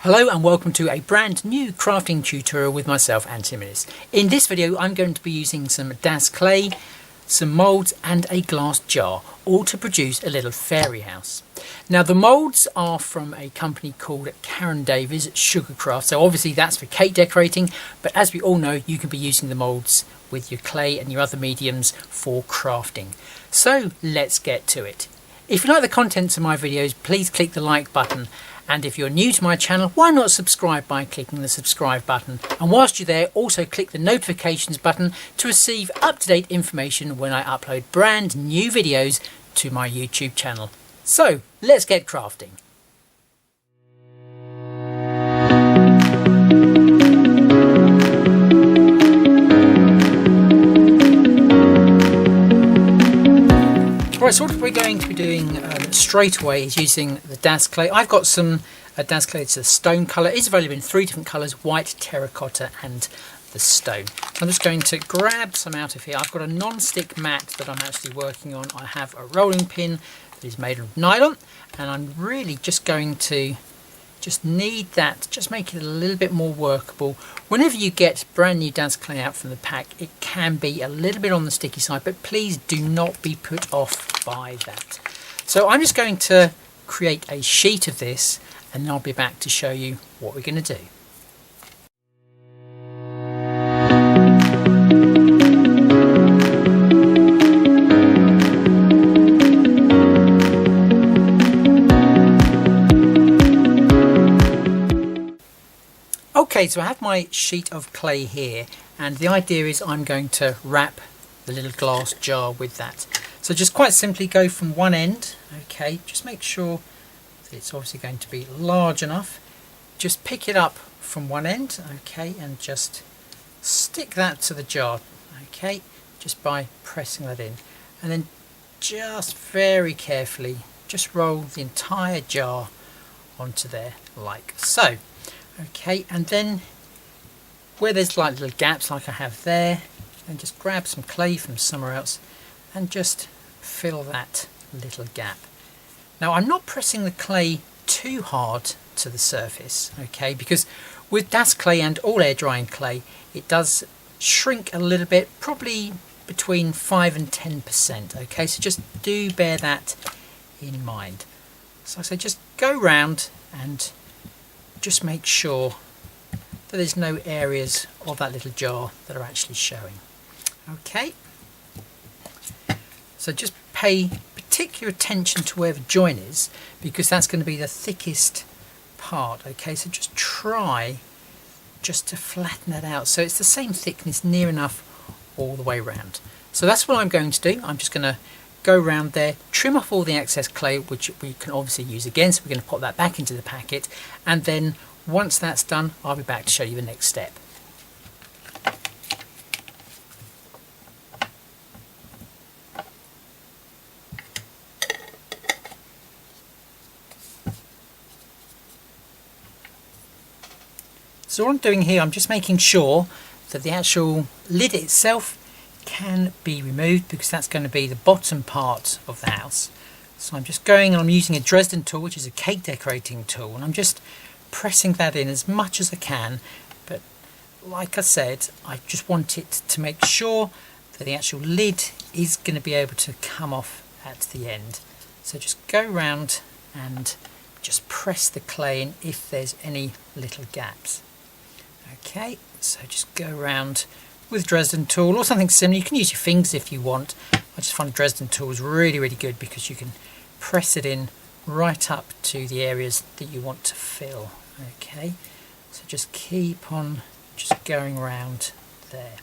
Hello and welcome to a brand new crafting tutorial with myself, Antimonus. In this video I'm going to be using some DAS clay, some moulds and a glass jar, all to produce a little fairy house. Now the moulds are from a company called Karen Davies Sugarcraft, so obviously that's for cake decorating, but as we all know you can be using the moulds with your clay and your other mediums for crafting. So let's get to it. If you like the contents of my videos, please click the like button. And if you're new to my channel, why not subscribe by clicking the subscribe button? And whilst you're there, also click the notifications button to receive up-to-date information when I upload brand new videos to my YouTube channel. So, let's get crafting. Right, so what we're going to be doing straight away is using the DAS clay. I've got some DAS clay. It's a stone colour. It's available in three different colours: white, terracotta and the stone. I'm just going to grab some out of here. I've got a non-stick mat that I'm actually working on. I have a rolling pin that is made of nylon, and I'm really just going to knead that, just make it a little bit more workable. Whenever you get brand new DAS clay out from the pack, it can be a little bit on the sticky side, but please do not be put off by that. So I'm just going to create a sheet of this and then I'll be back to show you what we're going to do. Okay, so I have my sheet of clay here, and the idea is I'm going to wrap the little glass jar with that. So just quite simply go from one end, okay, just make sure that it's obviously going to be large enough. Just pick it up from one end, okay, and just stick that to the jar, okay, just by pressing that in. And then just very carefully, just roll the entire jar onto there like so. Okay, and then where there's like little gaps like I have there, and just grab some clay from somewhere else and just fill that little gap. Now I'm not pressing the clay too hard to the surface, okay, because with DAS clay and all air drying clay it does shrink a little bit, probably between 5 and 10%, okay, so just do bear that in mind. So I say just go round and just make sure that there's no areas of that little jar that are actually showing. Okay, so just pay particular attention to where the join is, because that's going to be the thickest part. Okay, so just try just to flatten that out so it's the same thickness near enough all the way around. So that's what I'm going to do. I'm just going to go around there, trim off all the excess clay, which we can obviously use again, so we're going to pop that back into the packet, and then once that's done I'll be back to show you the next step. So what I'm doing here, I'm just making sure that the actual lid itself can be removed, because that's going to be the bottom part of the house. So I'm just going and I'm using a Dresden tool, which is a cake decorating tool, and I'm just pressing that in as much as I can, but like I said, I just want it to make sure that the actual lid is going to be able to come off at the end. So just go around and just press the clay in if there's any little gaps. Okay, so just go around with Dresden tool or something similar. You can use your fingers if you want. I just find Dresden tool is really good because you can press it in right up to the areas that you want to fill. Okay, so just keep on just going around there.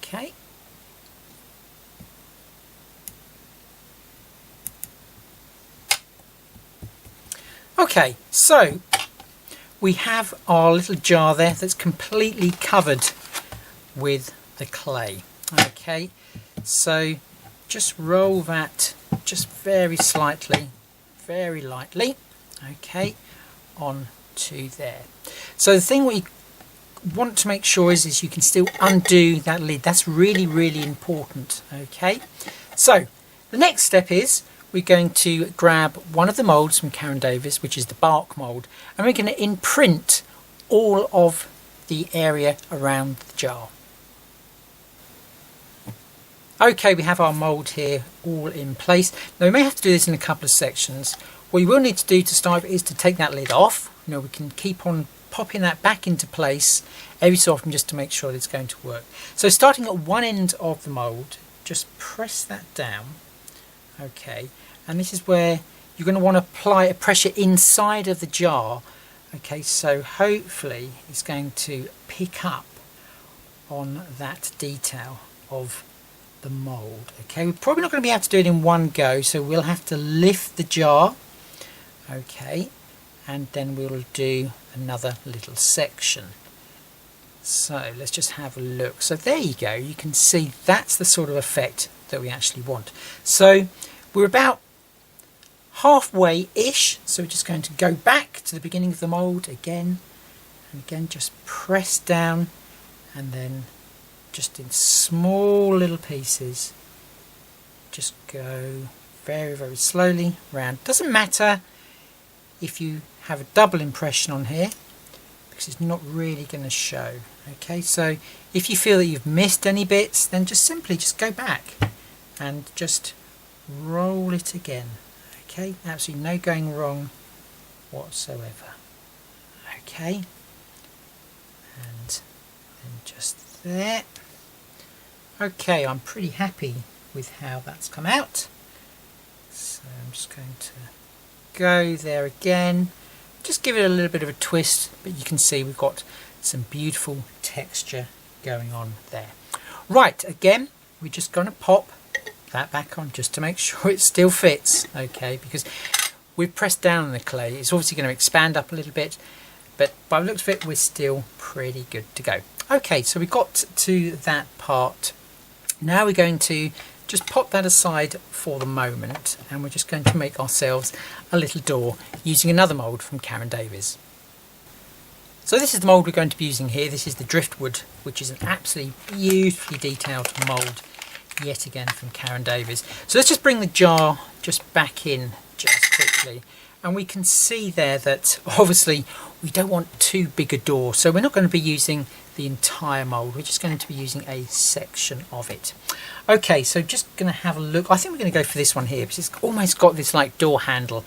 Okay, okay, so we have our little jar there that's completely covered with the clay. Okay, so just roll that just very slightly, very lightly, okay, on to there. So the thing we want to make sure is you can still undo that lid. That's really important. Okay, so the next step is we're going to grab one of the moulds from Karen Davies, which is the bark mould, and we're going to imprint all of the area around the jar. Okay, we have our mould here all in place. Now we may have to do this in a couple of sections. What you will need to do to start is to take that lid off. You know, we can keep on popping that back into place every so often just to make sure that it's going to work. So starting at one end of the mould, just press that down. Okay, and this is where you're going to want to apply a pressure inside of the jar. Okay, so hopefully it's going to pick up on that detail of the mould. Okay, we're probably not going to be able to do it in one go, so we'll have to lift the jar. Okay, and then we'll do another little section. So let's just have a look. So there you go, you can see that's the sort of effect that we actually want. So we're about halfway-ish, so we're just going to go back to the beginning of the mould again, and again just press down, and then just in small little pieces, just go very, very slowly round. Doesn't matter if you have a double impression on here, because it's not really going to show. Okay, so if you feel that you've missed any bits, then just simply go back and just roll it again. Okay, absolutely no going wrong whatsoever. Okay, and then just there. Okay, I'm pretty happy with how that's come out. So I'm just going to go there again, just give it a little bit of a twist, but you can see we've got some beautiful texture going on there. Right, again, we're just going to pop that back on just to make sure it still fits. Okay, because we've pressed down on the clay, it's obviously going to expand up a little bit, but by the looks of it, we're still pretty good to go. Okay, so we got to that part. Now we're going to just pop that aside for the moment, and we're just going to make ourselves a little door using another mould from Karen Davies. So this is the mould we're going to be using here. This is the driftwood, which is an absolutely beautifully detailed mould yet again from Karen Davies. So let's just bring the jar just back in just quickly, and we can see there that obviously we don't want too big a door, so we're not going to be using the entire mould, we're just going to be using a section of it. Okay, so just going to have a look. I think we're going to go for this one here because it's almost got this like door handle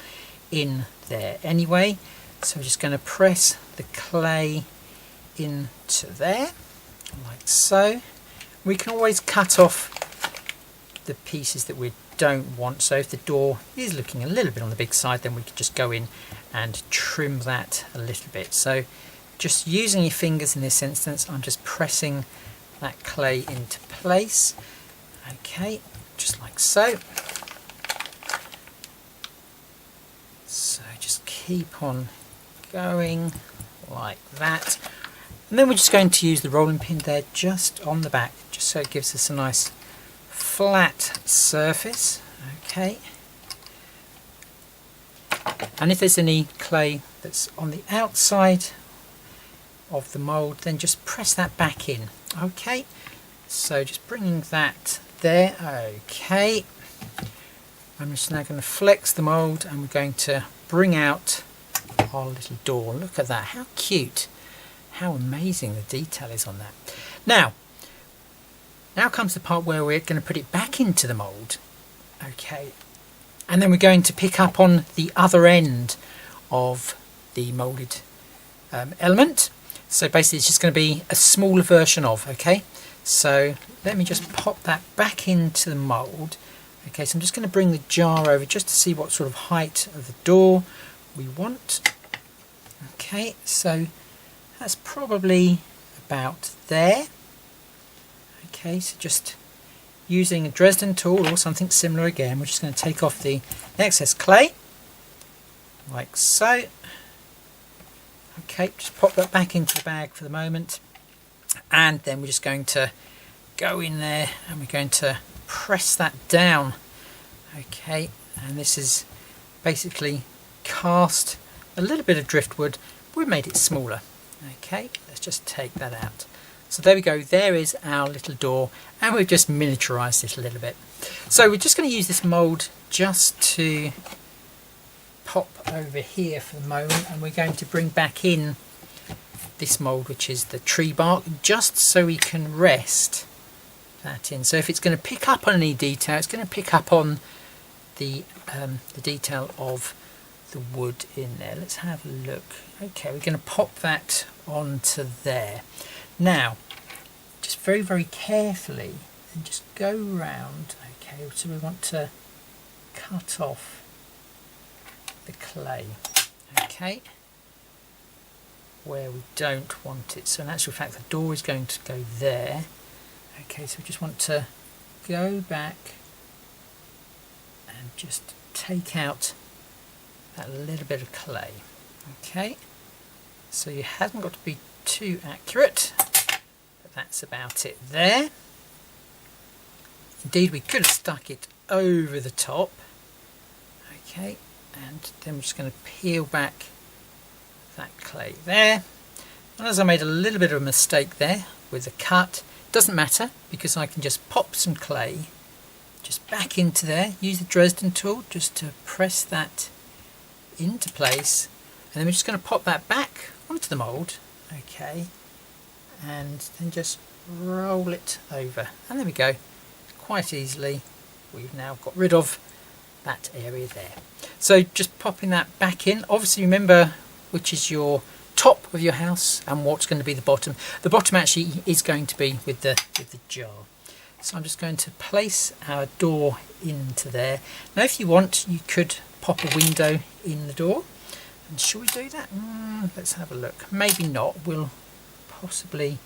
in there anyway. So we're just going to press the clay into there like so. We can always cut off the pieces that we don't want, so if the door is looking a little bit on the big side, then we could just go in and trim that a little bit. So just using your fingers in this instance, I'm just pressing that clay into place. Okay, just like so. So just keep on going like that, and then we're just going to use the rolling pin there just on the back, just so it gives us a nice flat surface. Okay, and if there's any clay that's on the outside of the mould, then just press that back in. Okay, so just bringing that there. Okay, I'm just now going to flex the mould, and we're going to bring out our little door. Look at that, how cute, how amazing the detail is on that. Now comes the part where we're going to put it back into the mould. Okay, and then we're going to pick up on the other end of the moulded element. So basically it's just going to be a smaller version of. Okay, so let me just pop that back into the mould. Okay, so I'm just going to bring the jar over just to see what sort of height of the door we want. Okay, so that's probably about there. Okay, so just using a Dresden tool or something similar again, we're just going to take off the excess clay like so. Okay, just pop that back into the bag for the moment, and then we're just going to go in there and we're going to press that down. Okay, and this is basically cast a little bit of driftwood. We've made it smaller. Okay, let's just take that out. So there we go, there is our little door, and we've just miniaturized it a little bit. So we're just going to use this mould just to pop over here for the moment, and we're going to bring back in this mould, which is the tree bark, just so we can rest that in. So if it's going to pick up on any detail, it's going to pick up on the detail of the wood in there. Let's have a look. Okay, we're going to pop that onto there. Now, just very carefully, and just go round. Okay, so we want to cut off the clay. Okay, where we don't want it. So in actual fact, the door is going to go there. Okay, so we just want to go back and just take out that little bit of clay. Okay, so you haven't got to be too accurate, but that's about it there. Indeed, we could have stuck it over the top. Okay, and then we're just going to peel back that clay there. And as I made a little bit of a mistake there with the cut, doesn't matter, because I can just pop some clay just back into there, use the Dresden tool just to press that into place, and then we're just going to pop that back onto the mould. Okay, and then just roll it over, and there we go. Quite easily we've now got rid of that area there. So just popping that back in. Obviously remember which is your top of your house and what's going to be the bottom. The bottom actually is going to be with the jar. So I'm just going to place our door into there. Now if you want, you could pop a window in the door. And shall we do that? Let's have a look. Maybe not. We'll possibly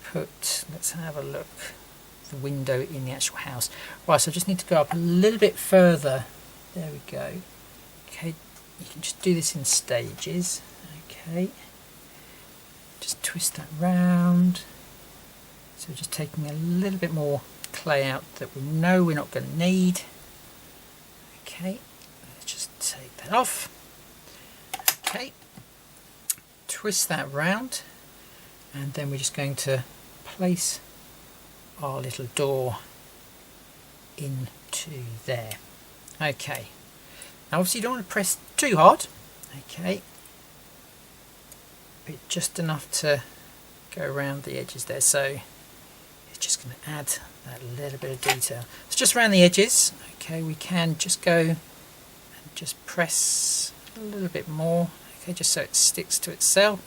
put, let's have a look, the window in the actual house. Right, so I just need to go up a little bit further. There we go. Okay, you can just do this in stages. Okay, just twist that round. So just taking a little bit more clay out that we know we're not going to need. Okay, let's just take that off. Okay, twist that round, and then we're just going to place our little door into there. Okay, now obviously you don't want to press too hard. Okay, but just enough to go around the edges there. So it's just going to add that little bit of detail. So just around the edges. Okay, we can just go and just press a little bit more. Okay, just so it sticks to itself.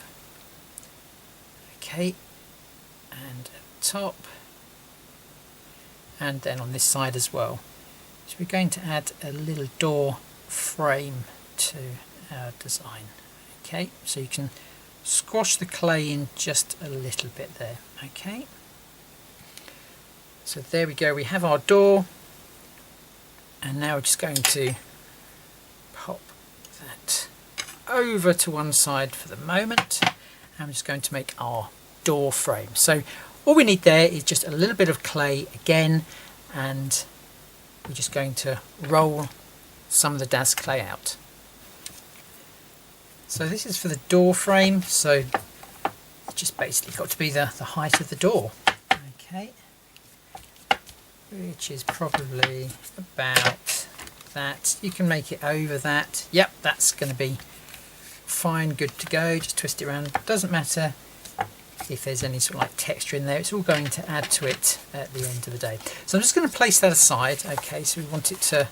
Okay, and at the top, and then on this side as well. So we're going to add a little door frame to our design. Okay, so you can squash the clay in just a little bit there. Okay, so there we go, we have our door, and now we're just going to pop that over to one side for the moment. I'm just going to make our door frame. So all we need there is just a little bit of clay again, and we're just going to roll some of the DAS clay out. So this is for the door frame, so it's just basically got to be the height of the door. Okay, which is probably about that. You can make it over that. Yep, that's going to be fine, good to go. Just twist it around. Doesn't matter if there's any sort of like texture in there, it's all going to add to it at the end of the day. So I'm just going to place that aside. Okay, so we want it to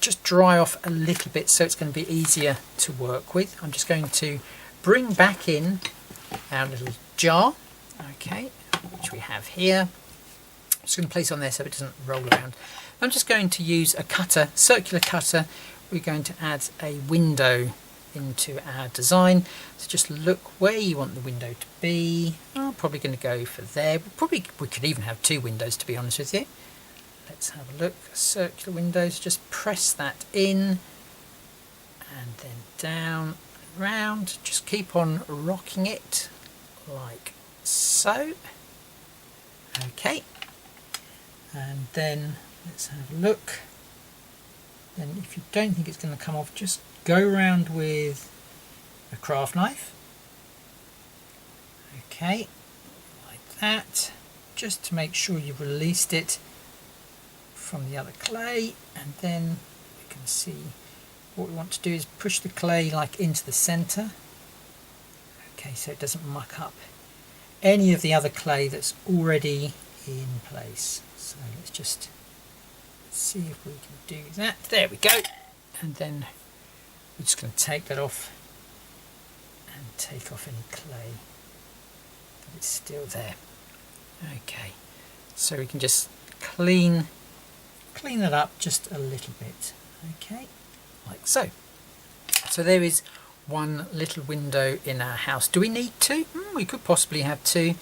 just dry off a little bit so it's going to be easier to work with. I'm just going to bring back in our little jar, okay, which we have here. I'm just going to place on there so it doesn't roll around. I'm just going to use a cutter, circular cutter. We're going to add a window into our design. So just look where you want the window to be. I'm probably going to go for there. We could even have two windows, to be honest with you. Let's have a look. Circular windows, just press that in and then down and round. Just keep on rocking it like so. Okay, and then let's have a look. Then if you don't think it's going to come off, just go around with a craft knife. Okay, like that, just to make sure you've released it from the other clay, and then we can see what we want to do is push the clay like into the center. Okay, so it doesn't muck up any of the other clay that's already in place. So let's just see if we can do that. There we go. And then we're just going to take that off and take off any clay that is still there. Okay, so we can just clean that up just a little bit. Okay, like so. So there is one little window in our house. Do we need two? We could possibly have two,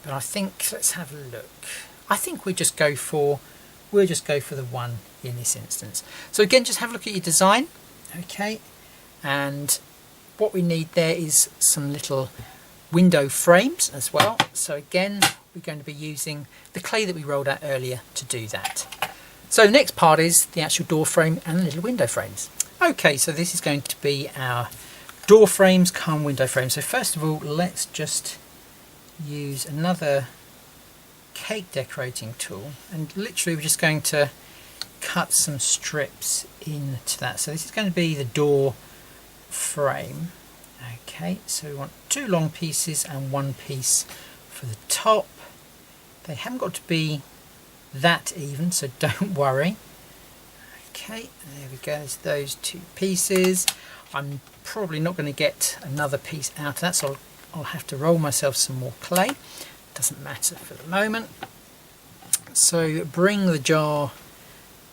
but I think, let's have a look. I think we'll just go for the one in this instance. So again, just have a look at your design. Okay, and what we need there is some little window frames as well. So again, we're going to be using the clay that we rolled out earlier to do that. So the next part is the actual door frame and the little window frames. Okay, so this is going to be our door frames come window frames. So first of all, let's just use another cake decorating tool, and literally we're just going to cut some strips into that. So this is going to be the door frame. Okay, so we want two long pieces and one piece for the top. They haven't got to be that even, so don't worry. Okay, there we go, there's those two pieces. I'm probably not going to get another piece out of that, so I'll have to roll myself some more clay. Doesn't matter for the moment. So bring the jar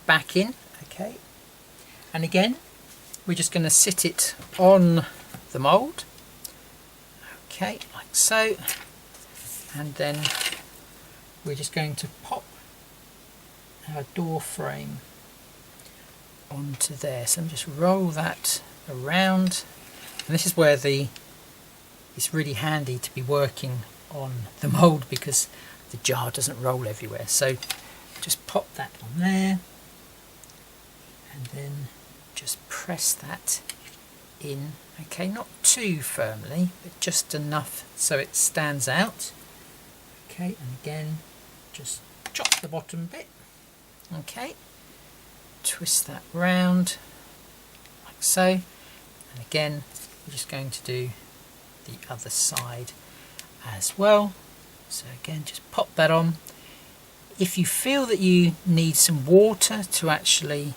back in. Okay, and again we're just going to sit it on the mould. Okay, like so, and then we're just going to pop our door frame onto there. So just roll that around, and this is where it's really handy to be working on the mould because the jar doesn't roll everywhere. So just pop that on there, and then just press that in. Okay, not too firmly, but just enough so it stands out. Okay, and again just chop the bottom bit. Okay, twist that round like so, and again we're just going to do the other side as well. So again, just pop that on. If you feel that you need some water to actually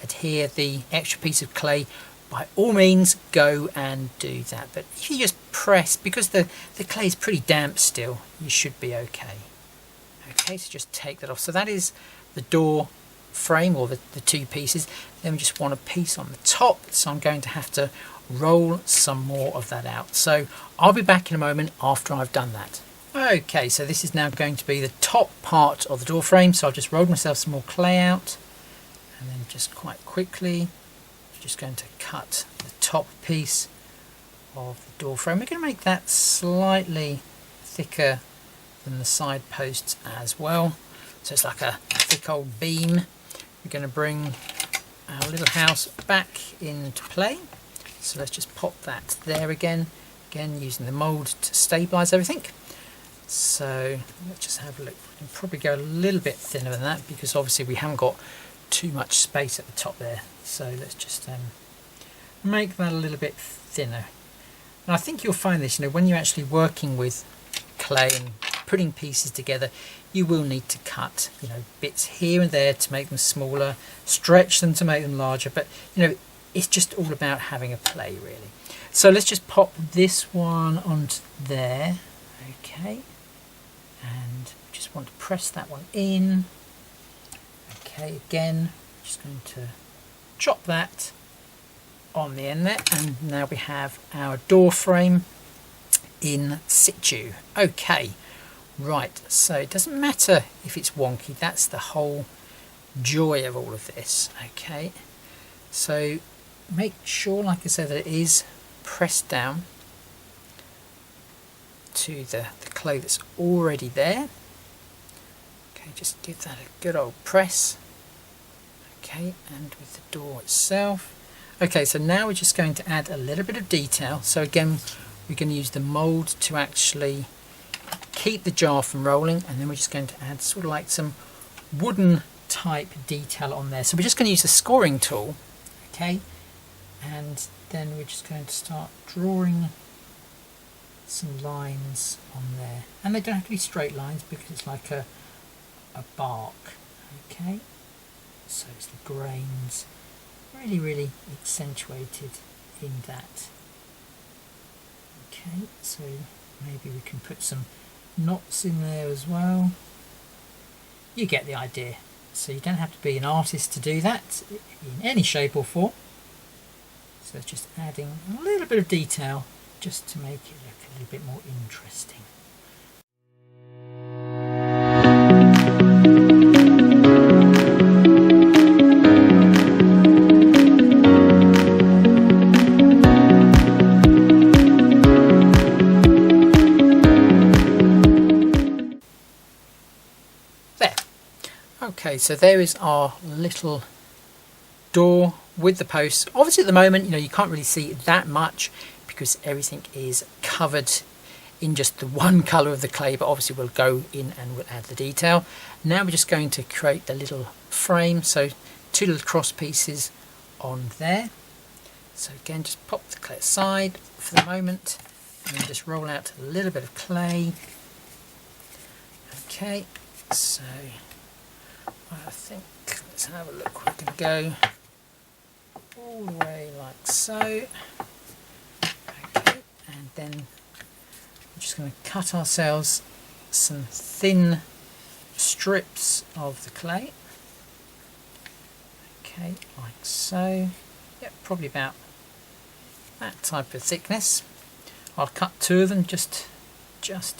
adhere the extra piece of clay, by all means go and do that, but if you just press, because the clay is pretty damp still, you should be okay. Okay, so just take that off. So that is the door frame, or the two pieces. Then we just want a piece on the top, so I'm going to have to roll some more of that out. So I'll be back in a moment after I've done that. Okay, so this is now going to be the top part of the door frame. So I've just rolled myself some more clay out, and then just quite quickly just going to cut the top piece of the door frame. We're going to make that slightly thicker than the side posts as well, so it's like a thick old beam. We're going to bring our little house back into play, so let's just pop that there again using the mould to stabilise everything. So let's just have a look. We can probably go a little bit thinner than that because obviously we haven't got too much space at the top there. So let's just make that a little bit thinner. And I think you'll find this, when you're actually working with clay and putting pieces together, you will need to cut, bits here and there to make them smaller, stretch them to make them larger. But it's just all about having a play, really. So let's just pop this one onto there. Okay, and just want to press that one in. Okay, again, just going to chop that on the end there, and now we have our door frame in situ. Okay, right, so it doesn't matter if it's wonky, that's the whole joy of all of this. Okay, so make sure, like I said, that it is pressed down to the clay that's already there. Okay, just give that a good old press. Okay, and with the door itself. Okay, so now we're just going to add a little bit of detail. So again, we can use the mould to actually keep the jar from rolling, and then we're just going to add sort of like some wooden type detail on there. So we're just going to use the scoring tool, okay, and then we're just going to start drawing some lines on there, and they don't have to be straight lines because it's like a bark, okay. So it's the grains really accentuated in that. Okay, so maybe we can put some knots in there as well. You get the idea. So you don't have to be an artist to do that in any shape or form. So it's just adding a little bit of detail just to make it look a little bit more interesting. Okay, so there is our little door with the posts. Obviously at the moment, you can't really see that much because everything is covered in just the one colour of the clay, but obviously we'll go in and we'll add the detail. Now we're just going to create the little frame, so 2 little cross pieces on there. So again, just pop the clay aside for the moment and then just roll out a little bit of clay. Okay, so I think, let's have a look, we're going to go all the way like so. Okay, and then we're just going to cut ourselves some thin strips of the clay. Okay, like so. Yep, probably about that type of thickness. I'll cut 2 of them just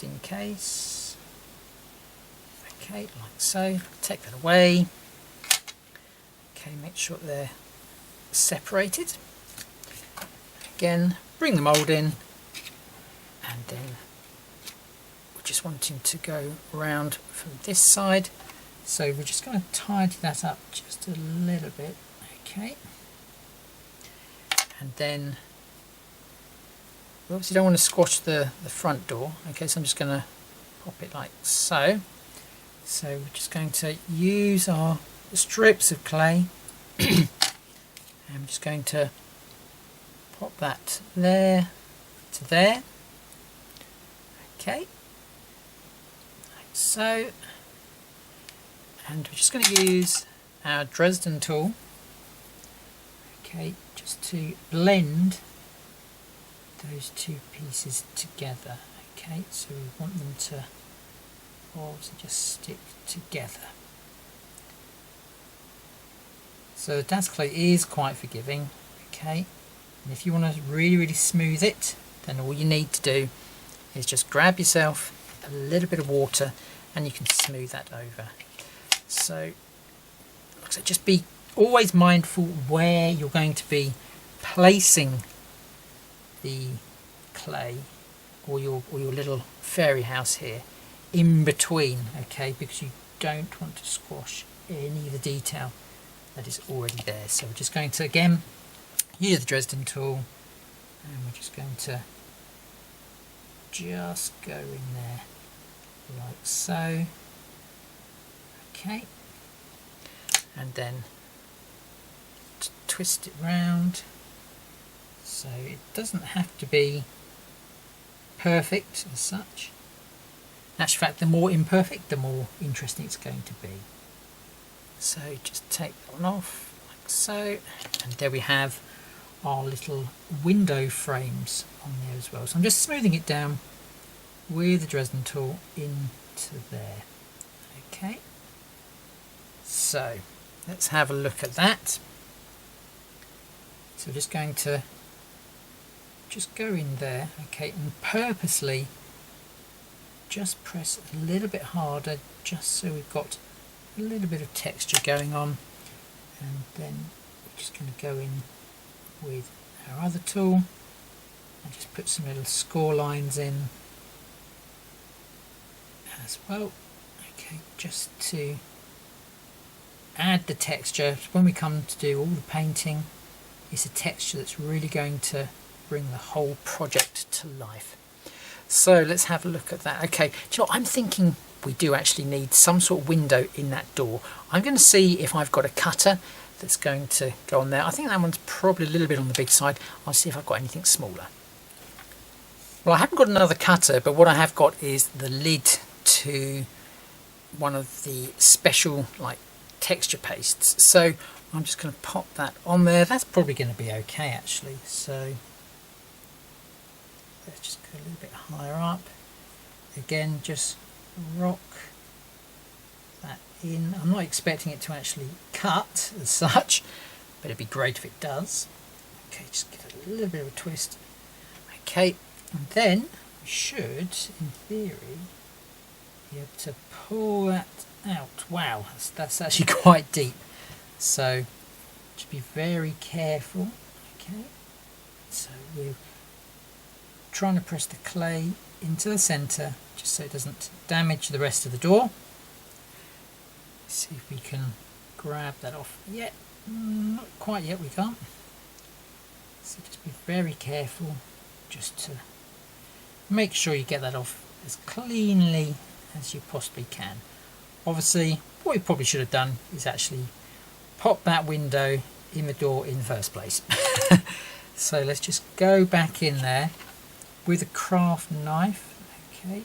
in case. Okay, like so. Take that away. Okay, make sure they're separated. Again, bring the mould in, and then we're just wanting to go around from this side. So we're just going to tidy that up just a little bit. Okay, and then we obviously don't want to squash the front door. Okay, so I'm just going to pop it like so. So we're just going to use our strips of clay and I'm just going to pop that there to there. Okay, like so. And we're just going to use our Dresden tool, okay, just to blend those 2 pieces together. Okay, so we want them to obviously just stick together. So the dance clay is quite forgiving, okay, and if you want to really smooth it, then all you need to do is just grab yourself a little bit of water and you can smooth that over. So just be always mindful where you're going to be placing the clay or your little fairy house here in between, okay, because you don't want to squash any of the detail that is already there. So we're just going to again use the Dresden tool and we're just going to just go in there like so. Okay, and then twist it round so it doesn't have to be perfect as such. In actual fact, the more imperfect, the more interesting it's going to be. So just take that one off like so, and there we have our little window frames on there as well. So I'm just smoothing it down with the Dresden tool into there. Okay, so let's have a look at that. So just going to just go in there, okay, and purposely just press a little bit harder just so we've got a little bit of texture going on, and then we're just going to go in with our other tool and just put some little score lines in as well, okay, just to add the texture. When we come to do all the painting, it's a texture that's really going to bring the whole project to life. So let's have a look at that. Okay, do you know what? I'm thinking we do actually need some sort of window in that door. I'm going to see if I've got a cutter that's going to go on there. I think that one's probably a little bit on the big side. I'll see if I've got anything smaller. Well, I haven't got another cutter, but what I have got is the lid to one of the special like texture pastes. So I'm just going to pop that on there. That's probably going to be okay actually. So let's just go a little bit higher up. Again, just rock that in. I'm not expecting it to actually cut as such, but it'd be great if it does. Okay, just give it a little bit of a twist. Okay, and then we should, in theory, be able to pull that out. Wow, that's actually quite deep. So just be very careful. Okay, so we're trying to press the clay into the centre just so it doesn't damage the rest of the door. See if we can grab that off yet. Not quite yet, we can't. So just be very careful just to make sure you get that off as cleanly as you possibly can. Obviously what we probably should have done is actually pop that window in the door in the first place. So let's just go back in there with a craft knife, okay,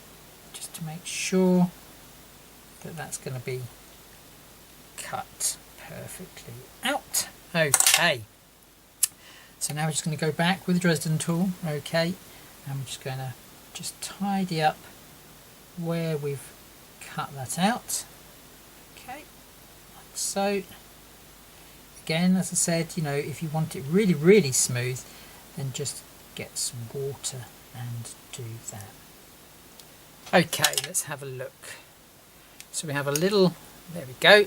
just to make sure that that's going to be cut perfectly out. Okay, so now we're just going to go back with the Dresden tool, okay, and we're just going to just tidy up where we've cut that out, okay, like so. Again, as I said, you know, if you want it really, really smooth, then just get some water and do that. Okay, let's have a look. So we have a little, there we go,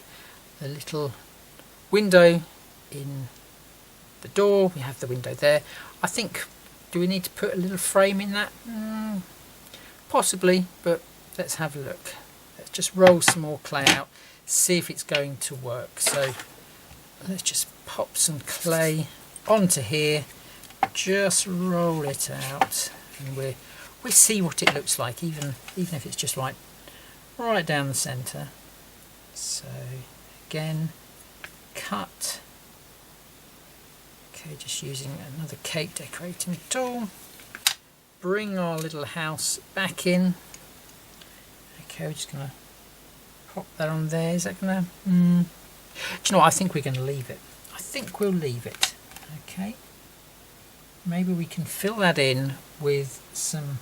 a little window in the door. We have the window there. I think, do we need to put a little frame in that? Possibly, but let's have a look. Let's just roll some more clay out, see if it's going to work. So let's just pop some clay onto here, just roll it out, and we'll see what it looks like, even if it's just right down the centre. So again, cut. Okay, just using another cake decorating tool. Bring our little house back in. Okay, we're just gonna pop that on there. Is that gonna? Do you know what? I think we're going to leave it. I think we'll leave it. Okay. Maybe we can fill that in with some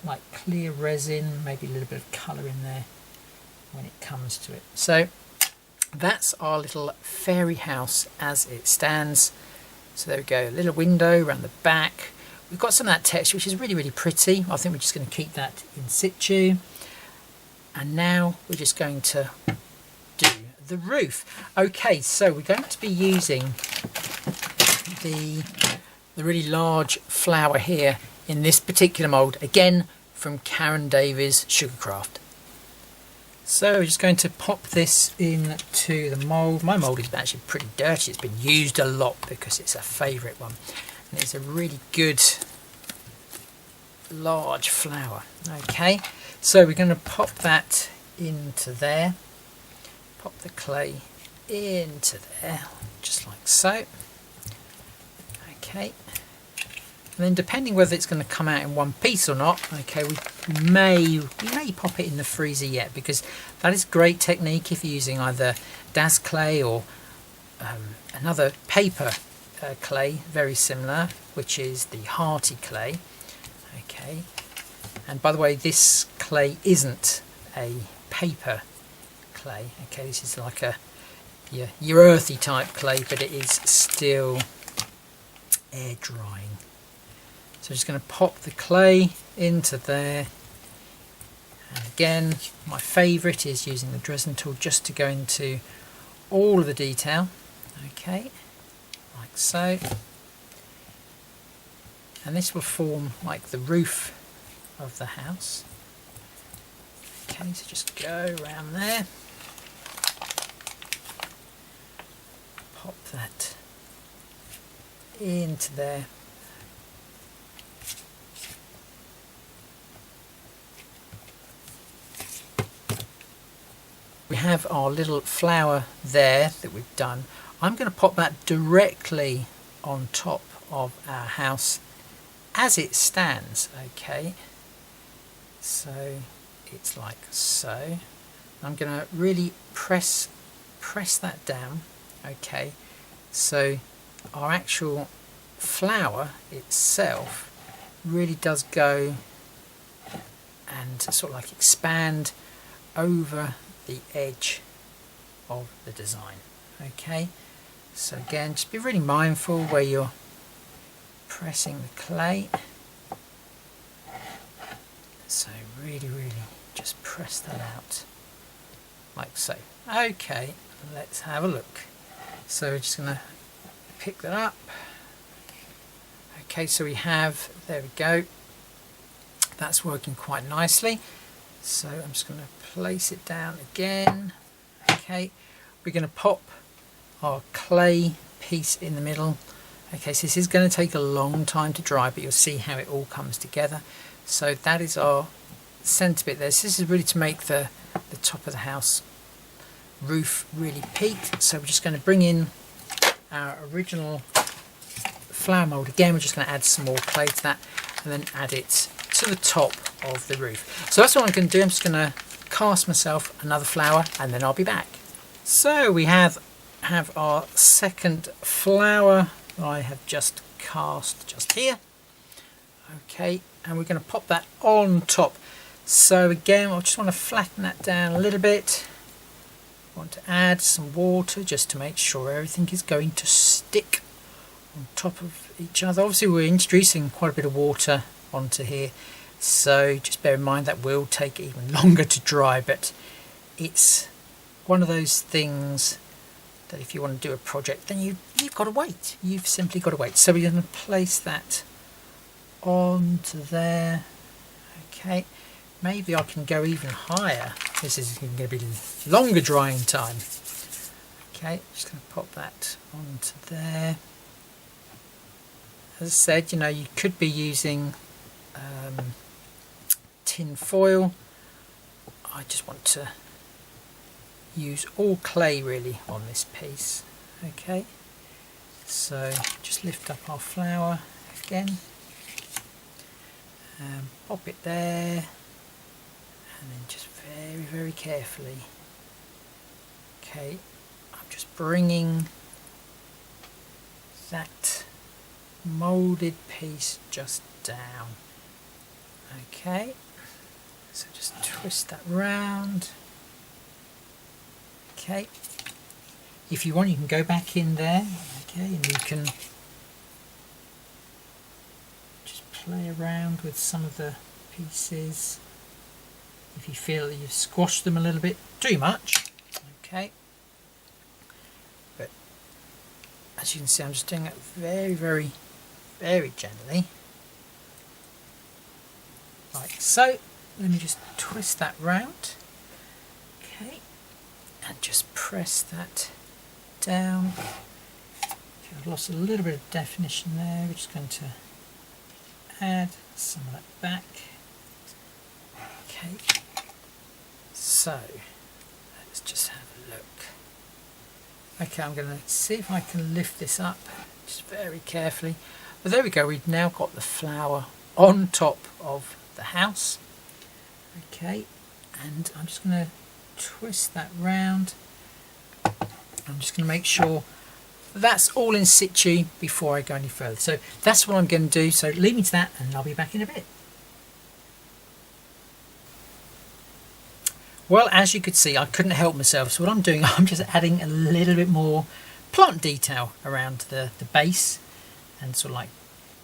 like clear resin, maybe a little bit of colour in there when it comes to it. So that's our little fairy house as it stands. So there we go, a little window around the back. We've got some of that texture which is really, really pretty. I think we're just going to keep that in situ. And now we're just going to do the roof. Okay, so we're going to be using the really large flower here in this particular mould, again from Karen Davies Sugarcraft. So we're just going to pop this into the mould. My mould is actually pretty dirty. It's been used a lot because it's a favourite one, and it's a really good large flower. Okay, so we're going to pop that into there, pop the clay into there just like so. Okay, and then depending whether it's going to come out in one piece or not, okay, we may pop it in the freezer yet, because that is great technique if you're using either DAS clay or another paper clay very similar, which is the Hearty clay. Okay, and by the way, this clay isn't a paper clay. Okay, this is like your earthy type clay, but it is still air drying. So I'm just going to pop the clay into there, and again my favourite is using the Dresden tool just to go into all of the detail. Okay, like so, and this will form like the roof of the house. Okay, so just go around there, pop that into there. have our little flower there that we've done, I'm going to pop that directly on top of our house as it stands. Okay, so it's like so. I'm going to really press that down. Okay, so our actual flower itself really does go and sort of like expand over the edge of the design. Okay, so again, just be really mindful where you're pressing the clay. So really just press that out like so. Okay, let's have a look. So we're just going to pick that up. Okay, so we have, there we go, that's working quite nicely. So I'm just going to place it down again. Okay, we're going to pop our clay piece in the middle. Okay, so this is going to take a long time to dry, but you'll see how it all comes together. So that is our centre bit there. So this is really to make the top of the house roof really peak. So we're just going to bring in our original flower mould again. We're just going to add some more clay to that and then add it to the top of the roof. So that's what I'm going to do. I'm just going to cast myself another flower and then I'll be back. So we have our second flower that I have just cast just here. Okay, and we're going to pop that on top. So again, I just want to flatten that down a little bit. I want to add some water just to make sure everything is going to stick on top of each other. Obviously we're introducing quite a bit of water onto here, so just bear in mind that will take even longer to dry, but it's one of those things that if you want to do a project, then you've got to wait. You've simply got to wait. So we're going to place that onto there. Okay, maybe I can go even higher. This is going to be longer drying time. Okay, just going to pop that onto there. As I said, you know, you could be using tin foil. I just want to use all clay really on this piece. Okay, so just lift up our flower again, pop it there, and then just very carefully, okay, I'm just bringing that moulded piece just down. Okay, so just twist that round. Okay, if you want you can go back in there, okay, and you can just play around with some of the pieces if you feel that you've squashed them a little bit too much. Okay, but as you can see I'm just doing it very gently, like so. Let me just twist that round. Okay, and just press that down. I've lost a little bit of definition there. We're just going to add some of that back. Okay, so let's just have a look. Okay, I'm going to see if I can lift this up just very carefully. But there we go, we've now got the flower on top of the house. Okay, and I'm just going to twist that round. I'm just going to make sure that's all in situ before I go any further. So that's what I'm going to do. So leave me to that and I'll be back in a bit. Well, as you could see, I couldn't help myself. So what I'm doing, I'm just adding a little bit more plant detail around the base and sort of like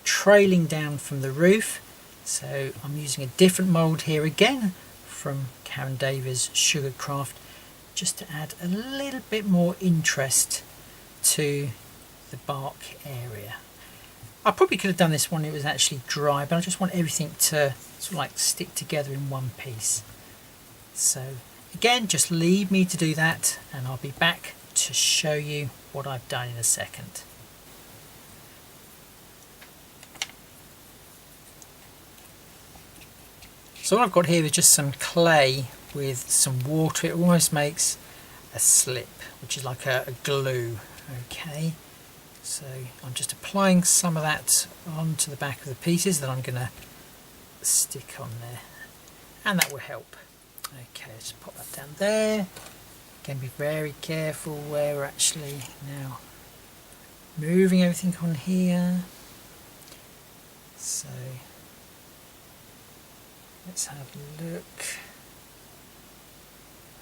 trailing down from the roof. So I'm using a different mould here again from Karen Davis Sugarcraft, just to add a little bit more interest to the bark area. I probably could have done this when it was actually dry, but I just want everything to sort of like stick together in one piece. So again, just leave me to do that and I'll be back to show you what I've done in a second. So what I've got here is just some clay with some water. It almost makes a slip, which is like a glue. Okay, so I'm just applying some of that onto the back of the pieces that I'm going to stick on there, and that will help. Okay, let's pop that down there. Again, be very careful where we're actually now moving everything on here. So let's have a look.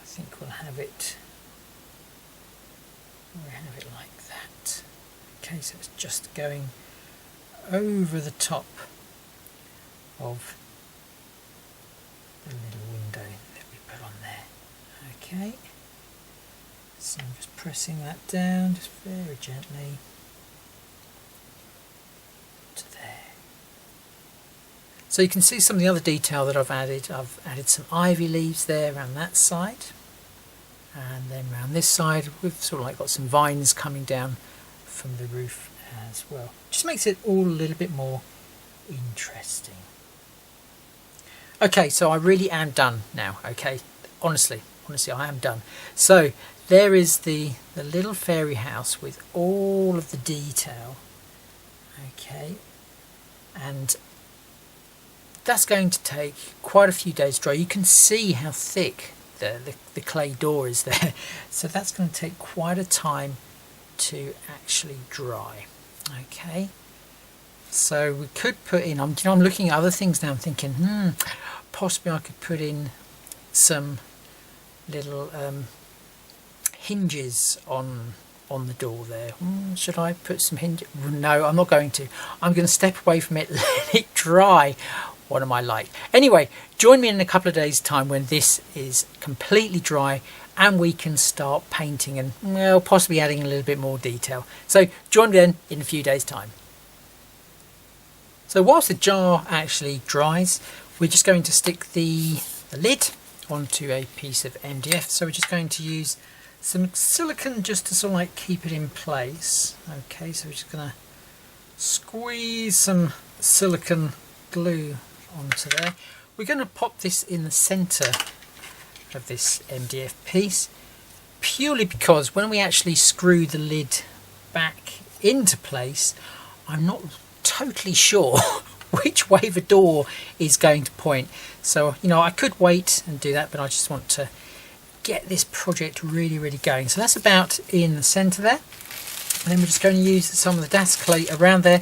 I think we'll have it like that. Okay, so it's just going over the top of the little window that we put on there. Okay, so I'm just pressing that down just very gently to there. So you can see some of the other detail that I've added. I've added some ivy leaves there around that side, and then around this side we've sort of like got some vines coming down from the roof as well. Just makes it all a little bit more interesting. Okay, so I really am done now. Okay, honestly I am done. So there is the little fairy house with all of the detail. Okay, and that's going to take quite a few days to dry. You can see how thick the clay door is there, so that's going to take quite a time to actually dry. Okay, so we could put in, I'm looking at other things now. I'm thinking possibly I could put in some little hinges on the door there. Should I put some hinges? No, I'm not going to. I'm going to step away from it, let it dry. What am I like? Anyway, join me in a couple of days' time when this is completely dry and we can start painting and, well, possibly adding a little bit more detail. So join me then in a few days' time. So whilst the jar actually dries, we're just going to stick the lid onto a piece of MDF. So we're just going to use some silicone just to sort of like keep it in place. Okay, so we're just going to squeeze some silicone glue onto there. We're going to pop this in the centre of this MDF piece, purely because when we actually screw the lid back into place, I'm not totally sure which way the door is going to point. So, you know, I could wait and do that, but I just want to get this project really going. So that's about in the centre there, and then we're just going to use some of the Das clay around there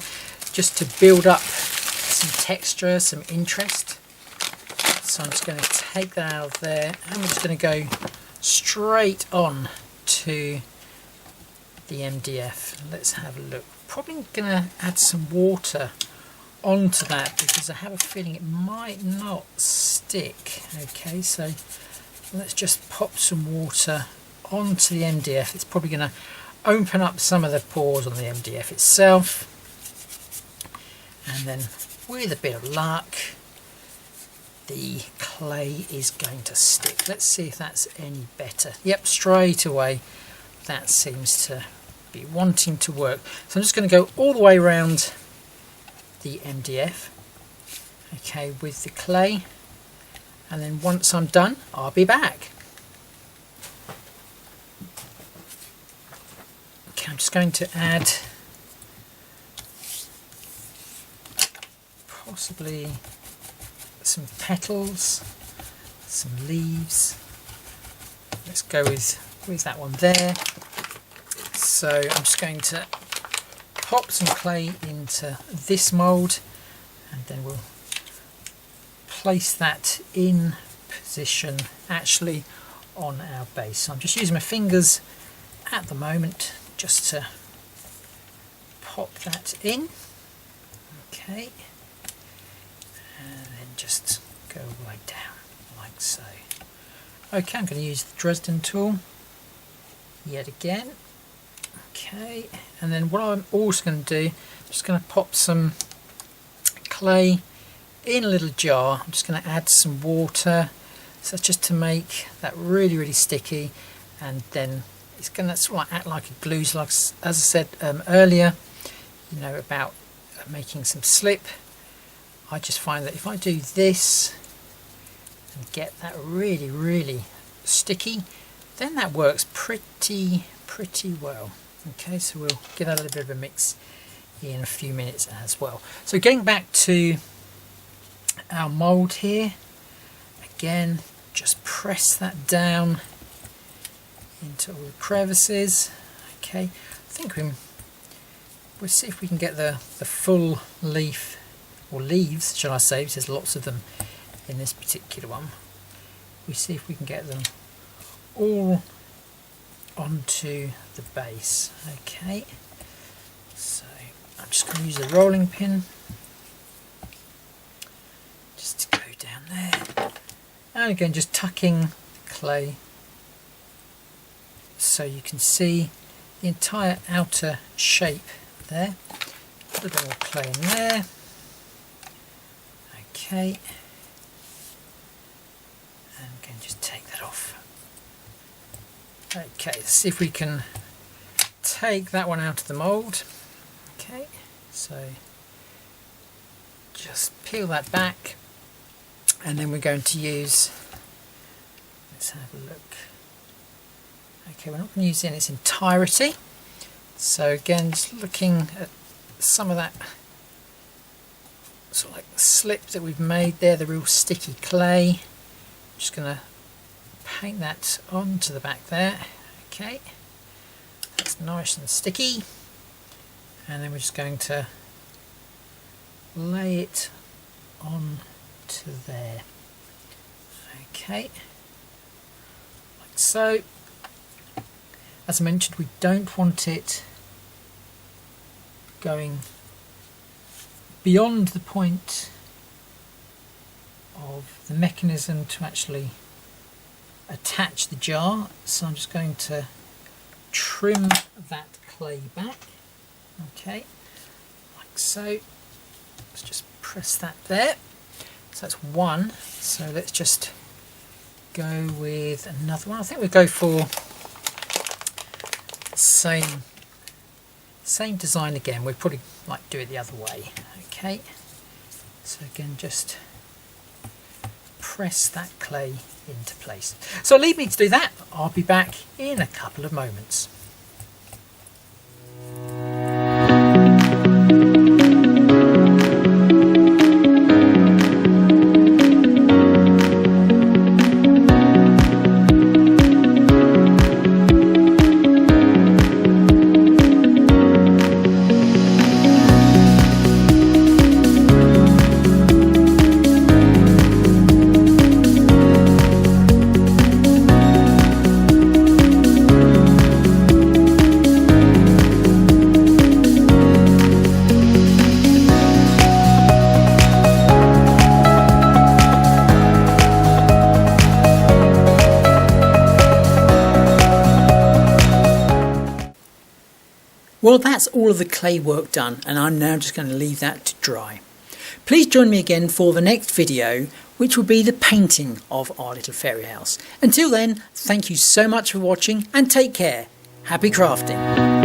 just to build up some texture, some interest. So I'm just going to take that out of there, and we're just going to go straight on to the MDF. Let's have a look. Probably going to add some water onto that because I have a feeling it might not stick. Okay, so let's just pop some water onto the MDF. It's probably going to open up some of the pores on the MDF itself, and then with a bit of luck the clay is going to stick. Let's see if that's any better. Yep, straight away that seems to be wanting to work. So I'm just going to go all the way around the MDF, okay, with the clay, and then once I'm done I'll be back. Okay, I'm just going to add possibly some petals, some leaves. Let's go with that one there. So I'm just going to pop some clay into this mould, and then we'll place that in position actually on our base. So I'm just using my fingers at the moment just to pop that in. Okay, and then just go right down like so. Okay, I'm going to use the Dresden tool yet again. Okay, and then what I'm also going to do, I'm just going to pop some clay in a little jar. I'm just going to add some water, so that's just to make that really sticky, and then it's going to sort of act like a glue. So like, as I said earlier, you know, about making some slip, I just find that if I do this and get that really sticky, then that works pretty well. Okay, so we'll give that a little bit of a mix in a few minutes as well. So getting back to our mould here, again, just press that down into all the crevices. Okay, I think we'll see if we can get the full leaf, or leaves shall I say, because there's lots of them in this particular one. We see if we can get them all onto the base. Okay, so I'm just going to use a rolling pin just to go down there, and again just tucking clay so you can see the entire outer shape there. A little bit more clay in there. Okay, and again just take that off. Okay, let's see if we can take that one out of the mould. Okay, so just peel that back, and then we're going to use, let's have a look. Okay, we're not going to use it in its entirety. So again, just looking at some of that sort of like the slip that we've made there, the real sticky clay. Just going to paint that onto the back there. Okay, that's nice and sticky, and then we're just going to lay it on to there. Okay, like so. As I mentioned, we don't want it going beyond the point of the mechanism to actually attach the jar, so I'm just going to trim that clay back. Okay, like so. Let's just press that there. So that's one. So let's just go with another one. I think we'll go for same design again. We'll probably like do it the other way. Okay, so again just press that clay into place. So leave me to do that. I'll be back in a couple of moments. Well, that's all of the clay work done, and I'm now just going to leave that to dry. Please join me again for the next video, which will be the painting of our little fairy house. Until then, thank you so much for watching, and take care. Happy crafting!